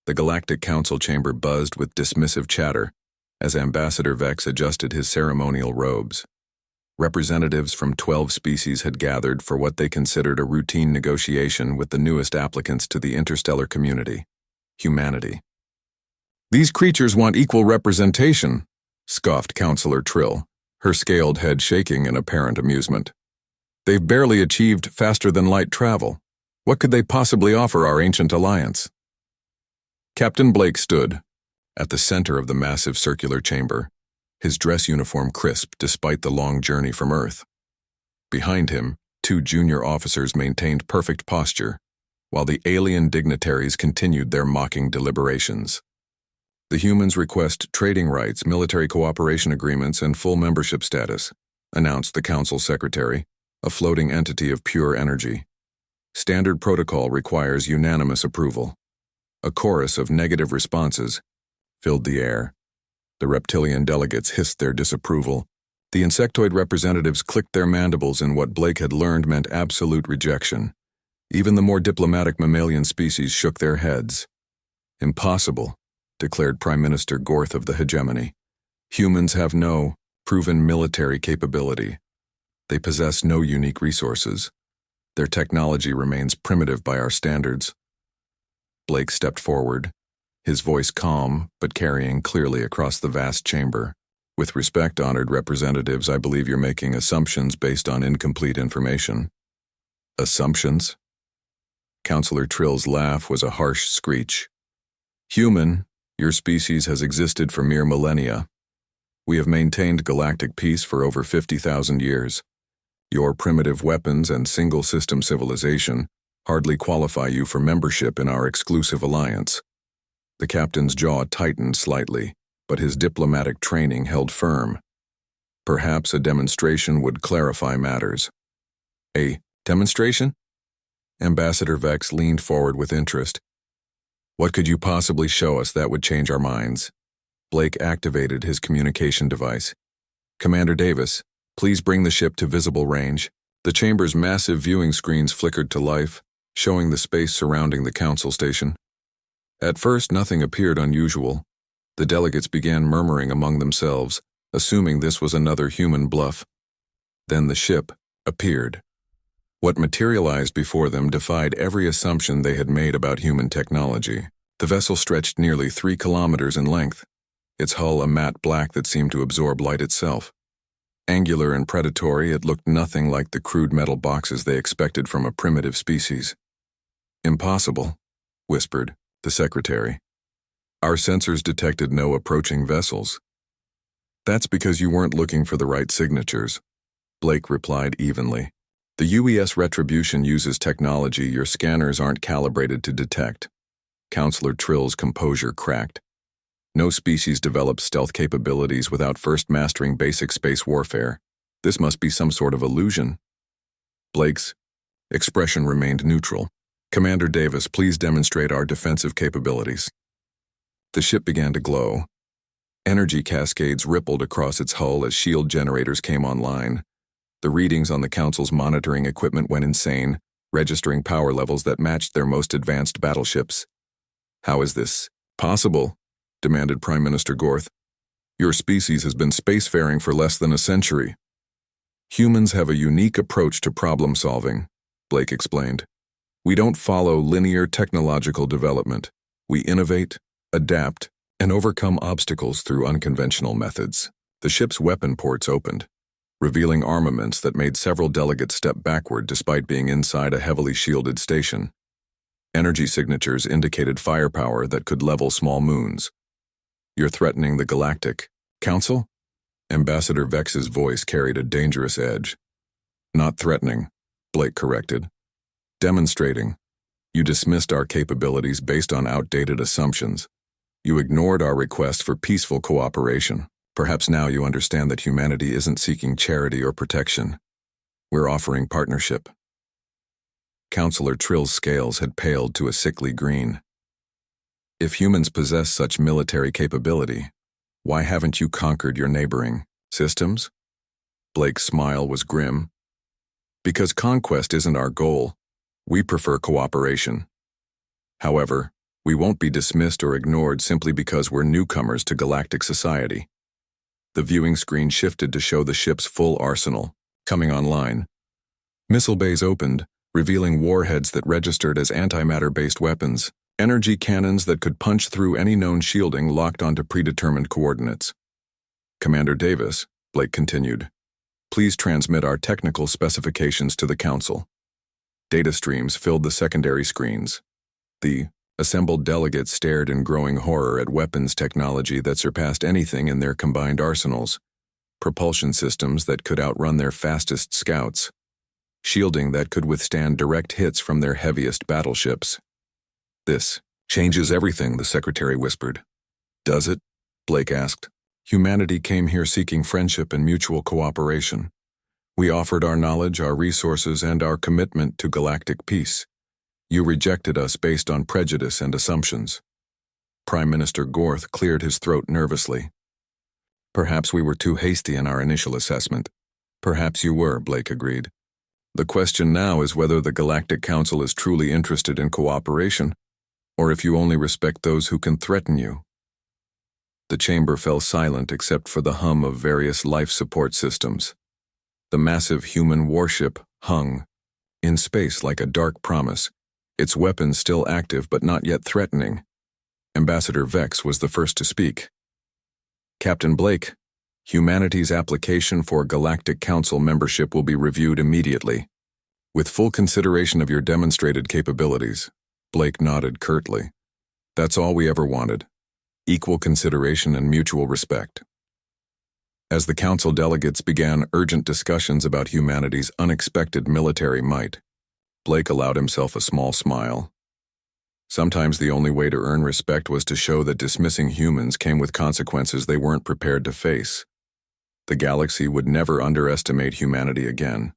The Galactic Council chamber buzzed with dismissive chatter as Ambassador Vex adjusted his ceremonial robes. Representatives from 12 species had gathered for what they considered a routine negotiation with the newest applicants to the interstellar community, humanity. "These creatures want equal representation," scoffed Counselor Trill, her scaled head shaking in apparent amusement. "They've barely achieved faster-than-light travel. What could they possibly offer our ancient alliance?" Captain Blake stood at the center of the massive circular chamber, his dress uniform crisp despite the long journey from Earth. Behind him, 2 junior officers maintained perfect posture, while the alien dignitaries continued their mocking deliberations. "The humans request trading rights, military cooperation agreements, and full membership status," announced the Council Secretary, a floating entity of pure energy. "Standard protocol requires unanimous approval." A chorus of negative responses filled the air. The reptilian delegates hissed their disapproval. The insectoid representatives clicked their mandibles in what Blake had learned meant absolute rejection. Even the more diplomatic mammalian species shook their heads. "Impossible," declared Prime Minister Gorth of the hegemony. "Humans have no proven military capability. They possess no unique resources. Their technology remains primitive by our standards." Blake stepped forward, his voice calm but carrying clearly across the vast chamber. "With respect, honored representatives, I believe you're making assumptions based on incomplete information." "Assumptions?" Counselor Trill's laugh was a harsh screech. "Human, your species has existed for mere millennia. We have maintained galactic peace for over 50,000 years. Your primitive weapons and single-system civilization hardly qualify you for membership in our exclusive alliance." The captain's jaw tightened slightly, but his diplomatic training held firm. Perhaps a demonstration would clarify matters. "A demonstration?" Ambassador Vex leaned forward with interest. "What could you possibly show us that would change our minds?" Blake activated his communication device. "Commander Davis, please bring the ship to visible range." The chamber's massive viewing screens flickered to life, showing the space surrounding the council station. At first, nothing appeared unusual. The delegates began murmuring among themselves, assuming this was another human bluff. Then the ship appeared. What materialized before them defied every assumption they had made about human technology. The vessel stretched nearly 3 kilometers in length, its hull a matte black that seemed to absorb light itself. Angular and predatory, it looked nothing like the crude metal boxes they expected from a primitive species. "Impossible," whispered the secretary. "Our sensors detected no approaching vessels." "That's because you weren't looking for the right signatures," Blake replied evenly. "The UES Retribution uses technology your scanners aren't calibrated to detect." Counselor Trill's composure cracked. "No species develops stealth capabilities without first mastering basic space warfare. This must be some sort of illusion." Blake's expression remained neutral. "Commander Davis, please demonstrate our defensive capabilities." The ship began to glow. Energy cascades rippled across its hull as shield generators came online. The readings on the Council's monitoring equipment went insane, registering power levels that matched their most advanced battleships. "How is this possible?" demanded Prime Minister Gorth. "Your species has been spacefaring for less than a century." "Humans have a unique approach to problem solving," Blake explained. "We don't follow linear technological development. We innovate, adapt, and overcome obstacles through unconventional methods." The ship's weapon ports opened, revealing armaments that made several delegates step backward despite being inside a heavily shielded station. Energy signatures indicated firepower that could level small moons. "You're threatening the Galactic Council?" Ambassador Vex's voice carried a dangerous edge. "Not threatening," Blake corrected. "Demonstrating. You dismissed our capabilities based on outdated assumptions. You ignored our request for peaceful cooperation. Perhaps now you understand that humanity isn't seeking charity or protection. We're offering partnership." Counselor Trill's scales had paled to a sickly green. "If humans possess such military capability, why haven't you conquered your neighboring systems?" Blake's smile was grim. "Because conquest isn't our goal. We prefer cooperation. However, We won't be dismissed or ignored simply because we're newcomers to galactic society. The viewing screen shifted to show the ship's full arsenal, coming online. Missile bays opened, revealing warheads that registered as antimatter-based weapons, energy cannons that could punch through any known shielding locked onto predetermined coordinates. Commander Davis, Blake continued, please transmit our technical specifications to the Council. Data streams filled the secondary screens. The assembled delegates stared in growing horror at weapons technology that surpassed anything in their combined arsenals, propulsion systems that could outrun their fastest scouts, shielding that could withstand direct hits from their heaviest battleships. This changes everything, the Secretary whispered. Does it? Blake asked. Humanity came here seeking friendship and mutual cooperation. We offered our knowledge, our resources, and our commitment to galactic peace. You rejected us based on prejudice and assumptions. Prime Minister Gorth cleared his throat nervously. Perhaps we were too hasty in our initial assessment. Perhaps you were, Blake agreed. The question now is whether the Galactic Council is truly interested in cooperation, or if you only respect those who can threaten you. The chamber fell silent except for the hum of various life support systems. The massive human warship hung in space like a dark promise, its weapons still active but not yet threatening. Ambassador Vex was the first to speak. Captain Blake, humanity's application for Galactic Council membership will be reviewed immediately. With full consideration of your demonstrated capabilities, Blake nodded curtly. That's all we ever wanted. Equal consideration and mutual respect. As the council delegates began urgent discussions about humanity's unexpected military might, Blake allowed himself a small smile. Sometimes the only way to earn respect was to show that dismissing humans came with consequences they weren't prepared to face. The galaxy would never underestimate humanity again.